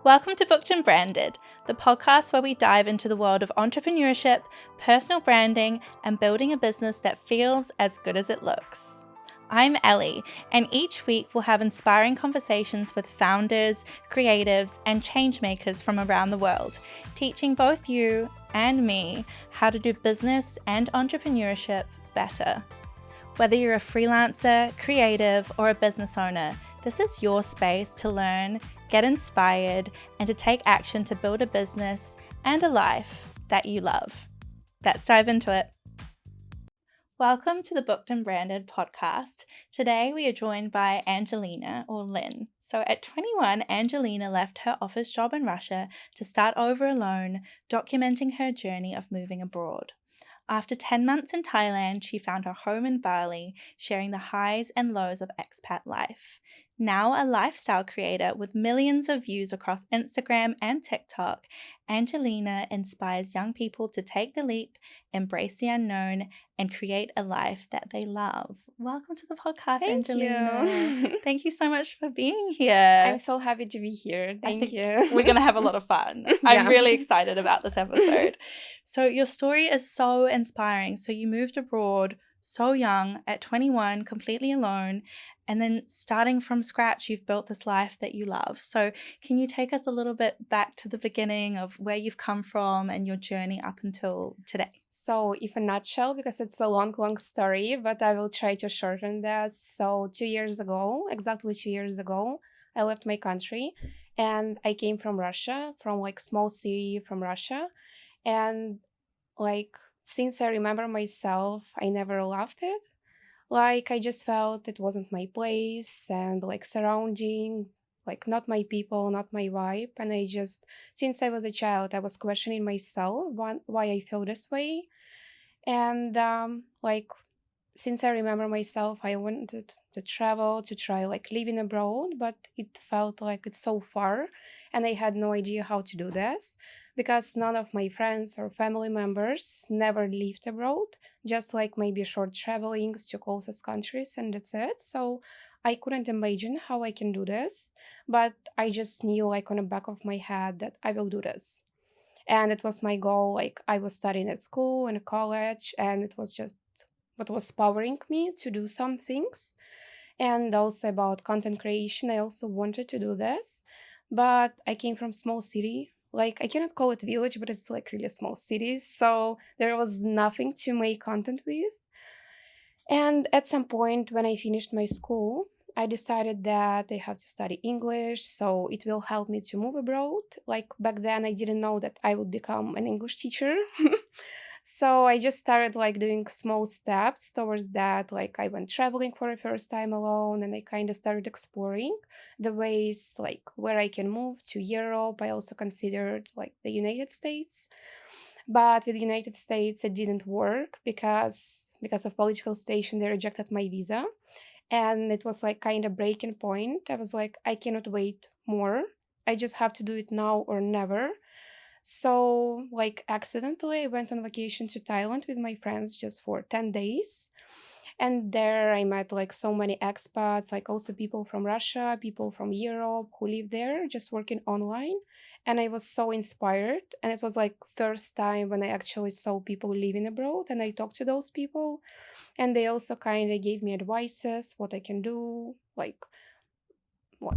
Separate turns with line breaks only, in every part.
Welcome to Booked and Branded, the podcast where we dive into the world of entrepreneurship, personal branding, and building a business that feels as good as it looks. I'm Ellie, and each week we'll have inspiring conversations with founders, creatives, and changemakers from around the world, teaching both you and me how to do business and entrepreneurship better. Whether you're a freelancer, creative, or a business owner, this is your space to learn, get inspired, and to take action to build a business and a life that you love. Let's dive into it. Welcome to the Booked and Branded podcast. Today we are joined by Angelina, or Lynn. So at 21, Angelina left her office job in Russia to start over alone, documenting her journey of moving abroad. After 10 months in Thailand, she found her home in Bali, sharing the highs and lows of expat life. Now a lifestyle creator with millions of views across Instagram and TikTok, Angelina inspires young people to take the leap, embrace the unknown, and create a life that they love. Welcome to the podcast,
Thank
Angelina.
you.
Thank you so much for being here.
I'm so happy to be here. Thank you.
We're going to have a lot of fun. I'm really excited about this episode. So your story is so inspiring. So you moved abroad so young at 21, completely alone, and then starting from scratch, you've built this life that you love. So can you take us a little bit back to the beginning of where you've come from and your journey up until today?
So, if a nutshell, because it's a long story, but I will try to shorten this. So, 2 years ago, exactly 2 years ago, I left my country and I came from Russia, from like small city from Russia. And like, since I remember myself, I never loved it. Like, I just felt it wasn't my place and like surrounding, like not my people, not my vibe. And I just, since I was a child, I was questioning myself why I feel this way. And like, since I remember myself, I wanted to travel, to try like living abroad, but it felt like it's so far. And I had no idea how to do this because none of my friends or family members never lived abroad, just like maybe short travelings to closest countries, and that's it. So I couldn't imagine how I can do this, but I just knew like on the back of my head that I will do this. And it was my goal. Like I was studying at school and college, and it was just what was powering me to do some things. And also about content creation, I also wanted to do this, but I came from small city. Like I cannot call it village, but it's like really small cities. So there was nothing to make content with. And at some point when I finished my school, I decided that I have to study English, so it will help me to move abroad. Like back then, I didn't know that I would become an English teacher. So I just started like doing small steps towards that. Like I went traveling for the first time alone and I kind of started exploring the ways like where I can move to Europe. I also considered like the United States. But with the United States, it didn't work because of political situation, they rejected my visa. And it was like kind of breaking point. I was like, I cannot wait more. I just have to do it now or never. So, like, accidentally, I went on vacation to Thailand with my friends just for 10 days. And there I met like so many expats, like also people from Russia, people from Europe who live there just working online. And I was so inspired. And it was like first time when I actually saw people living abroad and I talked to those people. And they also kind of gave me advices, what I can do, like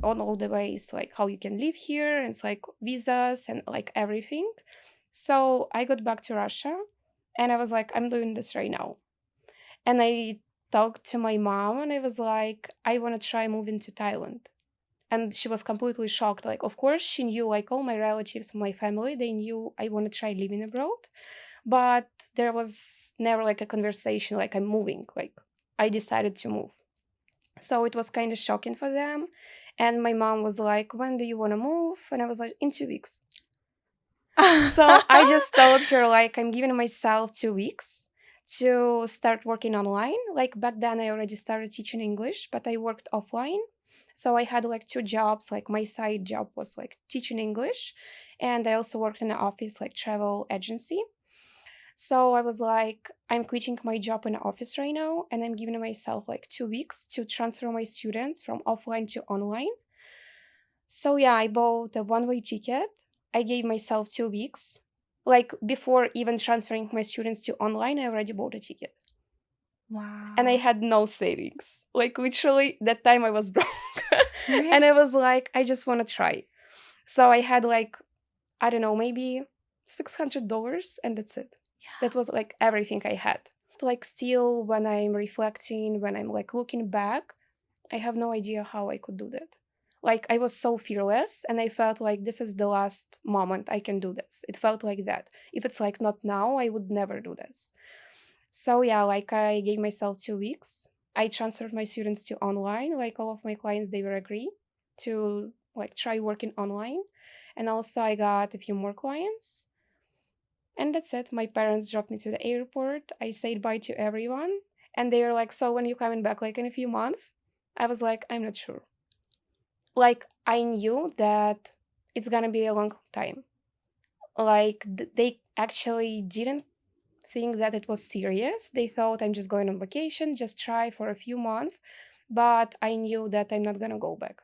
on all the ways, like how you can live here, and it's like visas and like everything. So I got back to Russia and I was like, I'm doing this right now. And I talked to my mom and I was like, I want to try moving to Thailand. And she was completely shocked. Like, of course, she knew, like, all my relatives, my family, they knew I want to try living abroad. But there was never like a conversation, like, I'm moving. Like, I decided to move. So it was kind of shocking for them. And my mom was like, when do you want to move? And I was like, in 2 weeks. So I just told her, like, I'm giving myself 2 weeks to start working online. Like back then, I already started teaching English, but I worked offline. So I had like two jobs. Like my side job was like teaching English, and I also worked in an office, like travel agency. So I was like, I'm quitting my job in the office right now, and I'm giving myself like 2 weeks to transfer my students from offline to online. So yeah, I bought a one-way ticket. I gave myself 2 weeks. Like before even transferring my students to online, I already bought a ticket. And I
Wow.
had no savings. Like literally that time I was broke.
Really?
And I was like, I just want to try. So I had like, I don't know, maybe $600 and that's it. That was like everything I had. Like still when I'm reflecting, when I'm like looking back, I have no idea how I could do that. Like I was so fearless and I felt like this is the last moment I can do this. It felt like that. If it's like not now, I would never do this. So yeah, like I gave myself 2 weeks. I transferred my students to online. Like all of my clients, they were agree to like try working online. And also I got a few more clients. And that's it. My parents dropped me to the airport. I said bye to everyone. And they were like, so when you coming back, like in a few months? I was like, I'm not sure. Like I knew that it's gonna be a long time. Like they actually didn't think that it was serious. They thought I'm just going on vacation, just try for a few months. But I knew that I'm not gonna go back.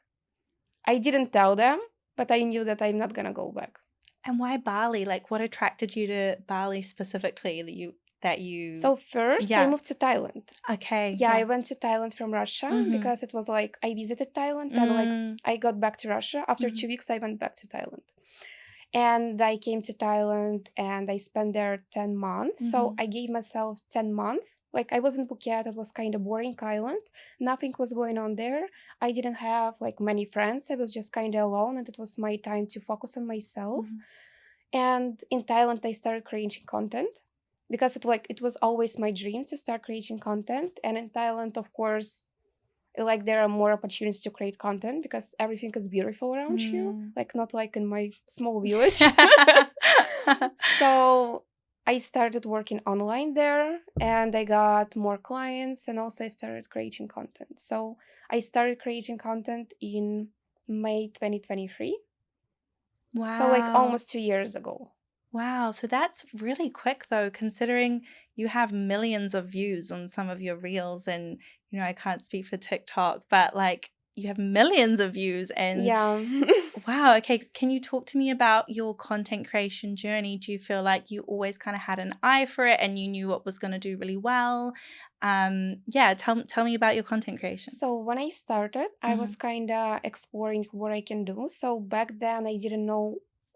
I didn't tell them, but I knew that I'm not gonna go back.
And why Bali? Like, what attracted you to Bali specifically that you
So first I
yeah.
moved to Thailand.
Okay,
Yeah, I
yeah.
went to Thailand from Russia
Mhm.
because it was like I visited Thailand and like
Mm.
I got back to Russia. After
Mhm.
2 weeks, I went back to Thailand. And I came to Thailand and I spent there 10 months. So
Mhm.
I gave myself 10 months. Like I was in Phuket, it was kind of boring island. Nothing was going on there. I didn't have like many friends. I was just kind of alone and it was my time to focus on myself.
Mhm.
And in Thailand, I started creating content because it was always my dream to start creating content. And in Thailand, of course, like there are more opportunities to create content because everything is beautiful around you,
Mm.
like not like in my small village. So I started working online there and I got more clients and also I started creating content. So I started creating content in May 2023. So like
Wow.
almost 2 years ago.
Wow, so that's really quick though, considering you have millions of views on some of your reels and I can't speak for TikTok, but like you have millions of views and
Yeah.
wow, okay, can you talk to me about your content creation journey? Do you feel like you always kind of had an eye for it and you knew what was going to do really well? Yeah, tell me about your content creation.
So when I started, I
Mhm.
was kind of exploring what I can do. So back then, I didn't know,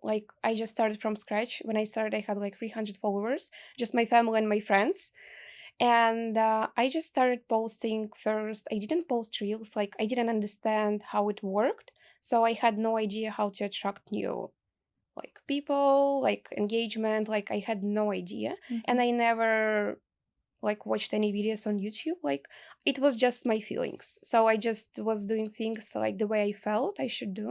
like, I just started from scratch. When I started, I had like 300 followers, just my family and my friends. And I just started posting first. I didn't post reels, like, I didn't understand how it worked. So I had no idea how to attract new like people, like engagement, like I had no idea. And
Mhm.
I never like watched any videos on YouTube. Like it was just my feelings. So I just was doing things like the way I felt I should do.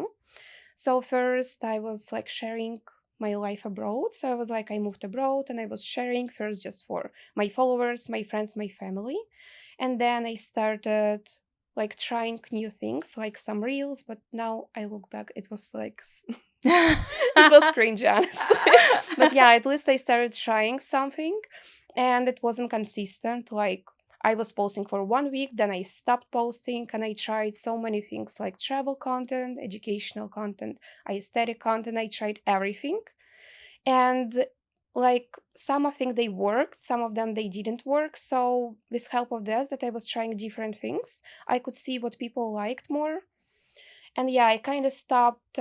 So first I was like sharing my life abroad. So I was like I moved abroad and I was sharing first just for my followers, my friends, my family. And then I started like trying new things like some reels, but now I look back it was like it was cringe honestly. But yeah, at least I started trying something and it wasn't consistent. Like I was posting for 1 week, then I stopped posting and I tried so many things like travel content, educational content, aesthetic content. I tried everything. And like some of them they worked, some of them they didn't work. So with help of this that I was trying different things, I could see what people liked more. And yeah, I kind of stopped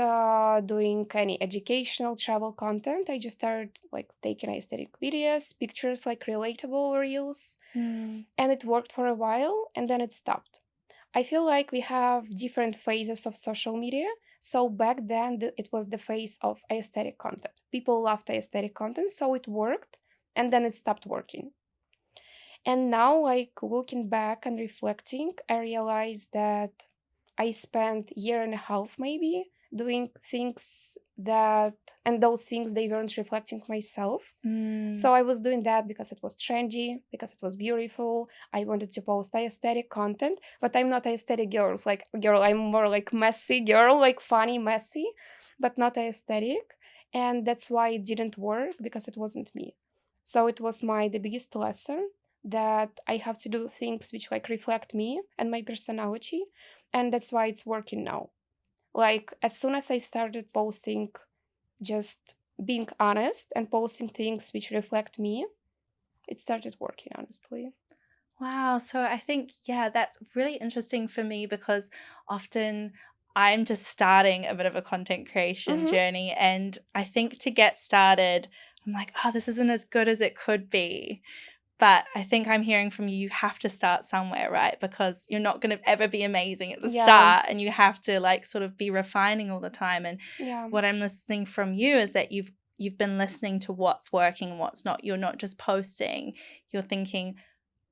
doing any educational travel content. I just started like taking aesthetic videos, pictures, like relatable reels,
Mm.
and it worked for a while and then it stopped. I feel like we have different phases of social media. So back then, it was the phase of aesthetic content. People loved aesthetic content, so it worked, and then it stopped working. And now, like looking back and reflecting, I realized that I spent year and a half maybe doing things that and those things they weren't reflecting myself.
Mm.
So I was doing that because it was trendy, because it was beautiful. I wanted to post aesthetic content, but I'm not aesthetic girl. I'm more like messy girl, like funny, messy, but not aesthetic. And that's why it didn't work because it wasn't me. So it was the biggest lesson that I have to do things which like reflect me and my personality, and that's why it's working now. Like as soon as I started posting, just being honest and posting things which reflect me, it started working, honestly.
Wow. So I think, yeah, that's really interesting for me because often I'm just starting a bit of a content creation
Mm-hmm.
journey. And I think to get started, I'm like, oh, this isn't as good as it could be. But I think I'm hearing from you, you have to start somewhere, right? Because you're not going to ever be amazing at the
Yeah,
start and you have to like sort of be refining all the time. And
yeah.
what I'm listening from you is that you've been listening to what's working and what's not. You're not just posting, you're thinking,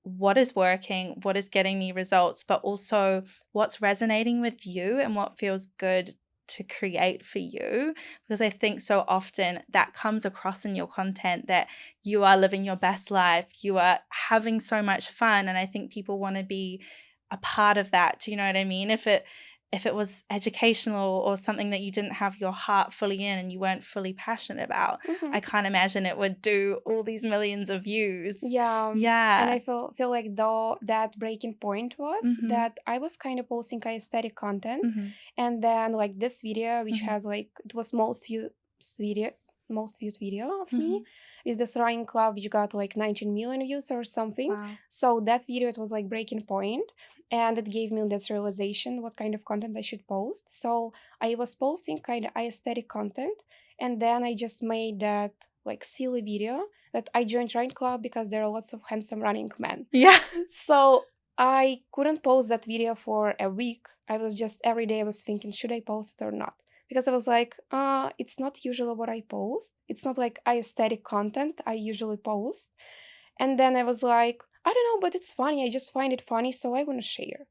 what is working, what is getting me results, but also what's resonating with you and what feels good to create for you. Because I think so often that comes across in your content that you are living your best life, you are having so much fun. And I think people want to be a part of that. Do you know what I mean? If it was educational or something that you didn't have your heart fully in and you weren't fully passionate about,
Mm-hmm.
I can't imagine it would do all these millions of views.
Yeah, and
Yeah.
I feel like though that breaking point was
Mhm.
that I was kind of posting aesthetic content,
Mhm.
and then like this video, which
Mhm.
has like it was video, most viewed video of me,
Mhm.
is this running club which got like 19 million views or something.
Wow.
So that video it was like breaking point, and it gave me this realization what kind of content I should post. So I was posting kind of aesthetic content, and then I just made that like silly video that I joined running club because there are lots of handsome running men.
Yeah.
So I couldn't post that video for a week. I was just every day I was thinking, should I post it or not? Because I was like, it's not usually what I post. It's not like aesthetic content I usually post. And then I was like, I don't know, but it's funny. I just find it funny, so I want to share.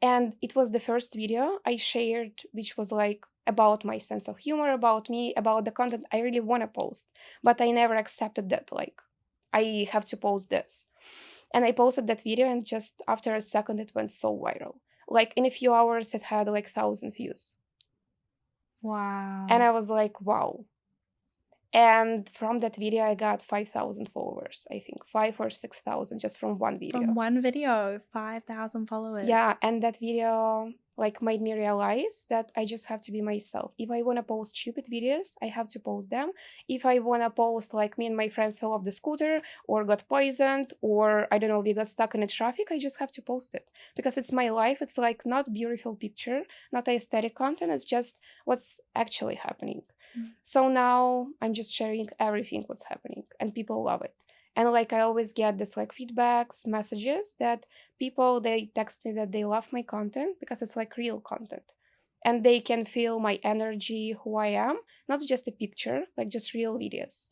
And it was the first video I shared, which was like about my sense of humor, about me, about the content I really want to post. But I never accepted that, like, I have to post this. And I posted that video, and just after a second, it went so viral. Like, in a few hours, it had like 1,000 views. And
Wow.
I was like, wow. And from that video, I got 5,000 followers, I think, 5 or 6,000 just from one
From
video.
one video, 5,000 followers.
Yeah, and that video like made me realize that I just have to be myself. If I want to post stupid videos, I have to post them. If I want to post like me and my friends fell off the scooter or got poisoned or I don't know, we got stuck in the traffic, I just have to post it because it's my life. It's like not beautiful picture, not aesthetic content, it's just what's actually happening.
Mm.
So now I'm just sharing everything what's happening and people love it. And like I always get this like feedbacks, messages that people they text me that they love my content because it's like real content and they can feel my energy, who I am, not just a picture, like just real videos.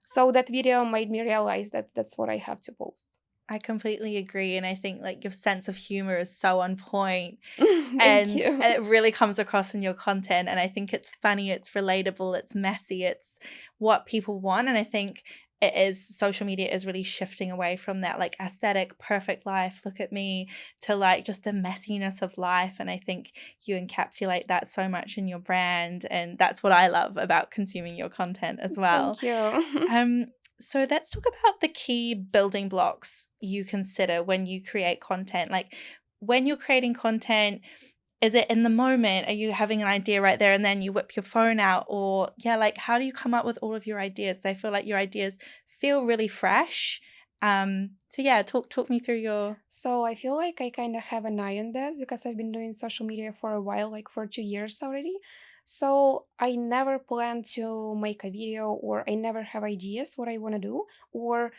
So that video made me realize that that's what I have to post.
I completely agree. And I think like your sense of humor is so on point
Thank
and
you.
it really comes across in your content. And I think it's funny, it's relatable, it's messy, it's what people want. And I think it is social media is really shifting away from that like aesthetic, perfect life, look at me, to like just the messiness of life. And I think you encapsulate that so much in your brand. And that's what I love about consuming your content as well.
Thank you.
Um, so let's talk about the key building blocks you consider when you create content. Like when you're creating content, is it in the moment? Are you having an idea right there and then you whip your phone out? Or yeah, like how do you come up with all of your ideas? I feel like your ideas feel really fresh. So yeah, talk me through your
So I feel like I kind of have an eye on this because I've been doing social media for a while, like for 2 years already. So I never plan to make a video or I never have ideas what I want to do or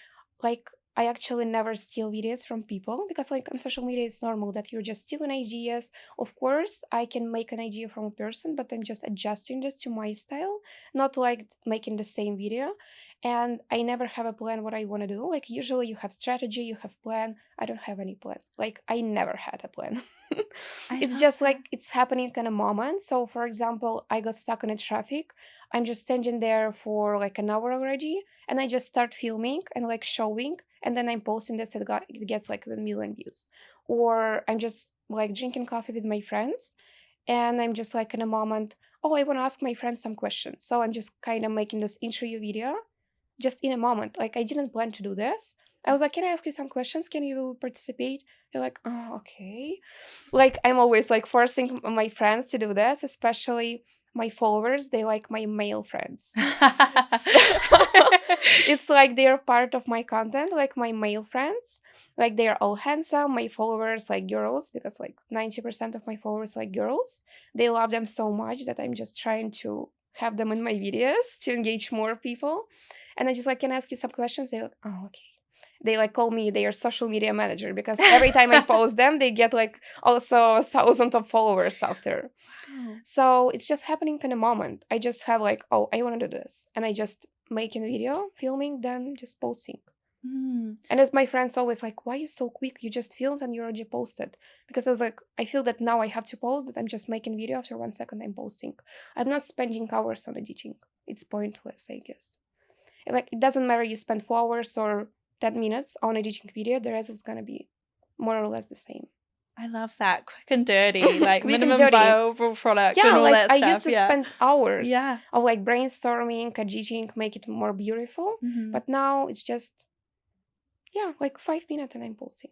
like I actually never steal videos from people because like on social media it's normal that you're just stealing ideas. Of course, I can make an idea from a person, but I'm just adjusting this to my style, not like making the same video. And I never have a plan what I want to do. Like usually you have strategy, you have plan. I don't have any plan. Like I never had a plan.
I
It's
love
just like
that.
it's happening in a moment. So for example, I got stuck in a traffic. I'm just standing there for like an hour already and I just start filming and like showing and then I'm posting this it gets like 1 million views. Or I'm just like drinking coffee with my friends and I'm just like in a moment, oh, I want to ask my friends some questions. So I'm just kind of making this interview video just in a moment. Like I didn't plan to do this. I was like, can I ask you some questions? Can you participate? You're like, oh, okay. Like, I'm always like forcing my friends to do this, especially my followers. They like my male friends. So it's like they're part of my content, like my male friends. Like they're all handsome. My followers like girls because like 90% of my followers like girls. They love them so much that I'm just trying to have them in my videos to engage more people. And I just like can I ask you some questions. They're like, oh, okay. They like call me their social media manager because every time I post them, they get like also thousands of followers after.
Wow.
So it's just happening in a moment. I just have like, oh, I want to do this, and I just making a video, filming, then just posting.
Mm.
And as my friends always like, why are you so quick? You just filmed and you already posted. Because I was like, I feel that now I have to post that I'm just making video after 1 second I'm posting. I'm not spending hours on editing. It's pointless, I guess. Like it doesn't matter you spend 4 hours or 10 minutes on editing video, the rest is gonna be more or less the same.
I love that. Quick and dirty, like
Quick and
minimum
dirty.
viable product and
Yeah,
all
like
that
I used
stuff.
to
Yeah.
spend hours
Yeah.
of like brainstorming, editing, make it more beautiful.
Hmm.
But now it's just yeah, like 5 minutes and I'm posting.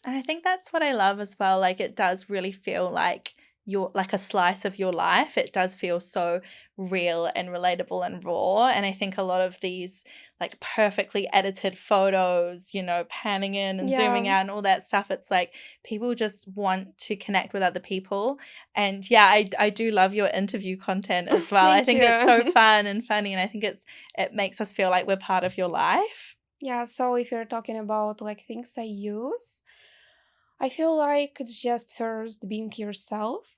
And I think that's what I love as well. Like it does really feel like you're like a slice of your life. It does feel so real and relatable and raw. And I think a lot of these like perfectly edited photos, panning in and zooming
Yeah,
out and all that stuff, it's like people just want to connect with other people. And yeah, I do love your interview content as well. I
thank
think it's so
you.
fun and funny, and I think it makes us feel like we're part of your life.
Yeah, so if you're talking about like things I use, I feel like it's just first being yourself.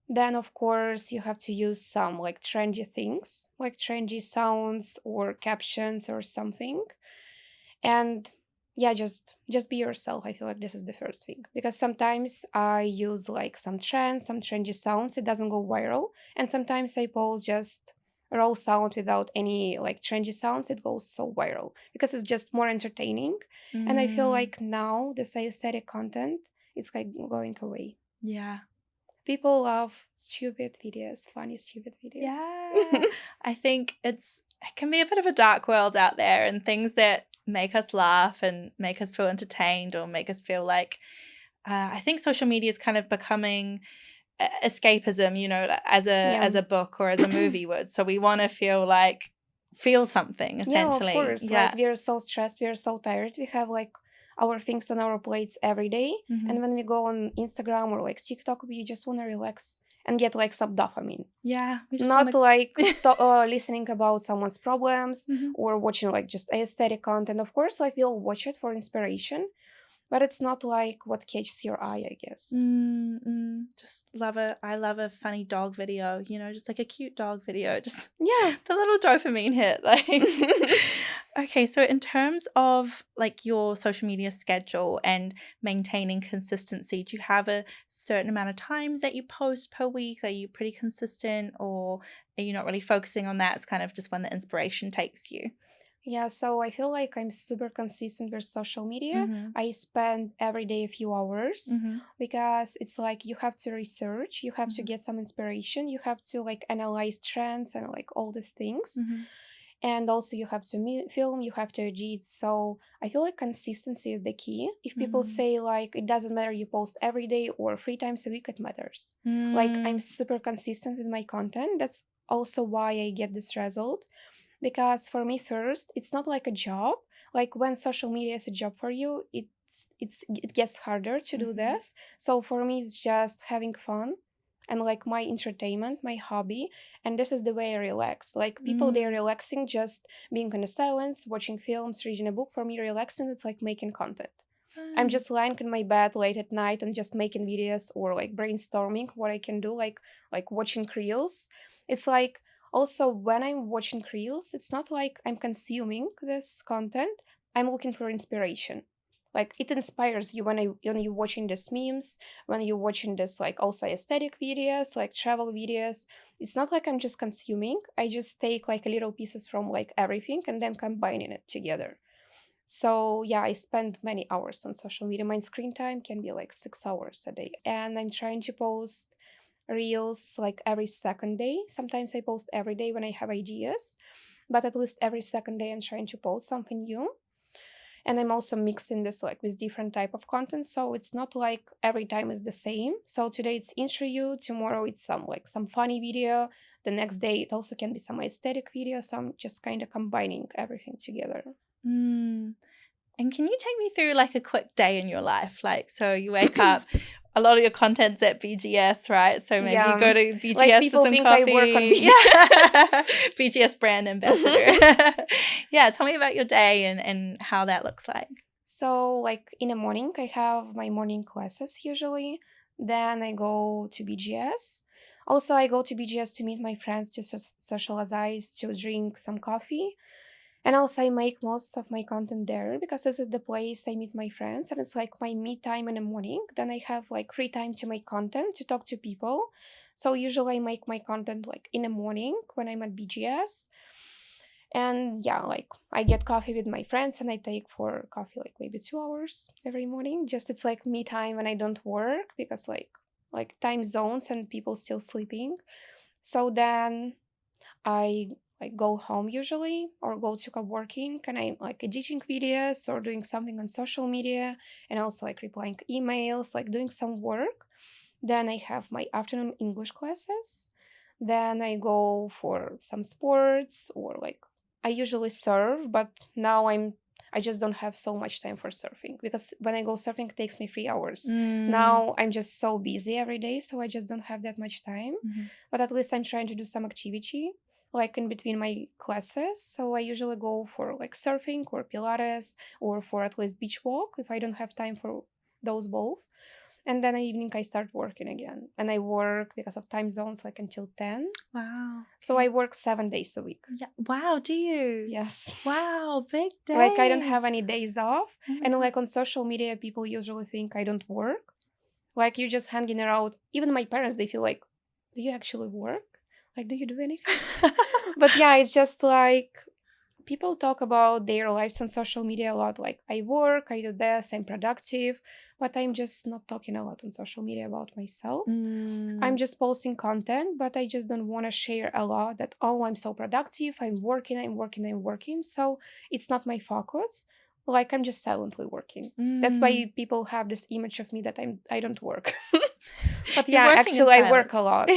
Then, of course, you have to use some like trendy things, like trendy sounds or captions or something. And yeah, just be yourself. I feel like this is the first thing because sometimes I use like some trends, some trendy sounds. It doesn't go viral, and sometimes I post just raw sound without any like trendy sounds. It goes so viral because it's just more entertaining. And I feel
Mm,
like now this aesthetic content is like going away.
yeah.
People love stupid videos, funny stupid videos.
Yeah. I think it can be a bit of a dark world out there, and things that make us laugh and make us feel entertained or make us feel like I think social media is kind of becoming escapism, like,
Yeah.
as a book or as a movie would. So we want to feel something
Yeah, of
essentially.
course. Like
Yeah.
we are so stressed, we are so tired. We have like our things on our plates every day.
Hmm.
And when we go on Instagram or like TikTok, we just want to relax and get like some dopamine.
Yeah. We just want
Not
to.
like listening about someone's problems
Hmm.
or watching like just aesthetic content. Of course, like we'll watch it for inspiration, but it's not like what catches your eye, I guess.
Just love I love a funny dog video, just like a cute dog video, just
Yeah.
the little dopamine hit. Like, okay, so in terms of like your social media schedule and maintaining consistency, do you have a certain amount of times that you post per week? Are you pretty consistent, or are you not really focusing on that? It's kind of just when the inspiration takes you.
Yeah, so I feel like I'm super consistent with social media.
Mm-hmm.
I spend every day a few hours
Mm-hmm.
because it's like you have to research, you have to
Mm-hmm.
get some inspiration, you have to like analyze trends and like all these things.
Mm-hmm.
And also you have to film, you have to edit. So I feel like consistency is the key. If people say like it doesn't matter you post every day or 3 times a week, it matters. Like I'm
Mm-hmm.
super consistent with my content. That's also why I get this result because for me first it's not like a job. Like when social media is a job for you, it gets harder to do
Mm-hmm.
this. So for me it's just having fun and like my entertainment, my hobby, and this is the way I relax. Like people, they're
Mm.
relaxing just being in the silence, watching films, reading a book. For me relaxing it's like making content. I'm
Fun.
just lying in my bed late at night and just making videos or like brainstorming what I can do, like watching reels. It's like also when I'm watching reels, it's not like I'm consuming this content. I'm looking for inspiration. Like it inspires you when you're watching these memes, when you're watching this like also aesthetic videos, like travel videos. It's not like I'm just consuming. I just take like little pieces from like everything and then combining it together. So yeah, I spend many hours on social media. My screen time can be like 6 hours a day. And I'm trying to post reels like every second day. Sometimes I post every day when I have ideas, but at least every second day I'm trying to post something new. And I'm also mixing this like with different type of content, so it's not like every time is the same. So today it's interview, tomorrow it's some funny video, the next day it also can be some aesthetic video. So I'm just kind of combining everything together.
Mm. And can you take me through like a quick day in your life? Like, so you wake up, a lot of your content's at BGS, right? So maybe you go to BGS
like
for
people
some
think
coffee.
I work on BGS.
Yeah. BGS brand ambassador. Yeah, tell me about your day and how that looks like.
So like in the morning, I have my morning classes usually. Then I go to BGS. Also, I go to BGS to meet my friends, to socialize, to drink some coffee. And also, I make most of my content there because this is the place I meet my friends, and it's like my me time in the morning. Then I have like free time to make content, to talk to people. So usually, I make my content like in the morning when I'm at BGS. And yeah, like I get coffee with my friends, and I take for coffee like maybe 2 hours every morning. Just it's like me time when I don't work because like time zones and people still sleeping. So then I like go home usually or go to co-working, and I like editing videos or doing something on social media, and also like replying emails, like doing some work. Then I have my afternoon English classes. Then I go for some sports, or like I usually surf, but now I just don't have so much time for surfing because when I go surfing it takes me 3 hours. Now I'm just so busy every day, so I just don't have that much time. But at least I'm trying to do some activity like in between my classes. So I usually go for like surfing or Pilates or for at least beach walk if I don't have time for those both. And then in the evening I start working again. And I work because of time zones like until 10.
Wow.
So I work 7 days a week.
Yeah. Wow, do you?
Yes.
Wow, big days.
Like I don't have any days off.
Oh my
And
God.
like on social media, people usually think I don't work. Like you're just hanging around. Even my parents, they feel like, do you actually work? Like, do you do anything? But yeah, it's just like people talk about their lives on social media a lot. Like, I work, I do this, I'm productive, but I'm just not talking a lot on social media about myself. I'm just posting content, but I just don't want to share a lot that, oh, I'm so productive, I'm working, I'm working, I'm working. So it's not my focus. Like, I'm just silently working. That's why people have this image of me that I don't work. But
You're
yeah,
working in
actually, I work a lot.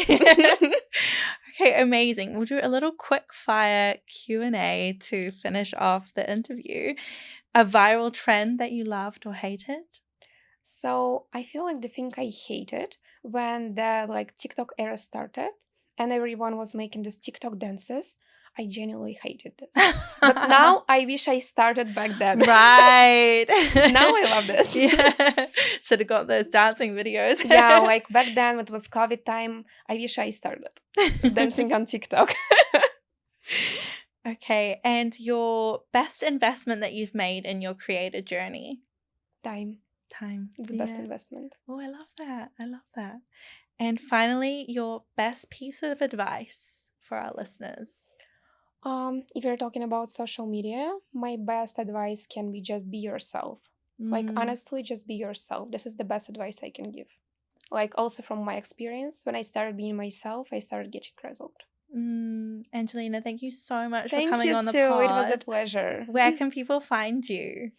Okay, amazing. We'll do a little quick fire Q&A to finish off the interview. A viral trend that you loved or hated?
So I feel like the thing I hated when the like TikTok era started and everyone was making these TikTok dances. I genuinely hated this. But now I wish I started back then.
Right.
Now I love this.
Yeah. Should have got those dancing videos.
Yeah, like back then when it was COVID time, I wish I started dancing on TikTok.
Okay, and your best investment that you've made in your creator journey?
Time.
Time.
It's the best investment.
Oh, I love that. I love that. And finally, your best piece of advice for our listeners?
If you're talking about social media, my best advice can be just be yourself. Like honestly, just be yourself. This is the best advice I can give. Like also from my experience, when I started being myself, I started getting result.
Angelina, thank you so much for
Thank
coming
you
on the
too.
pod.
It was a pleasure.
Where can people find you?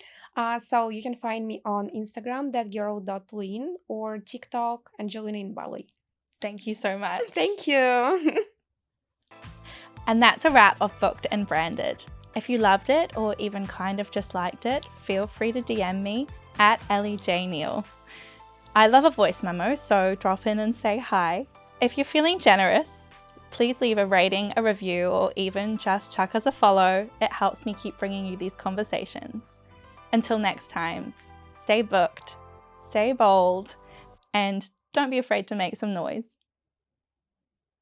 So you can find me on Instagram, thatgirl.lean, or TikTok, Angelina in Bali.
Thank you so much.
Thank you.
And that's a wrap of Booked and Branded. If you loved it or even kind of just liked it, feel free to DM me at EllieJNeil. I love a voice memo, so drop in and say hi. If you're feeling generous, please leave a rating, a review, or even just chuck us a follow. It helps me keep bringing you these conversations. Until next time, stay booked, stay bold, and don't be afraid to make some noise.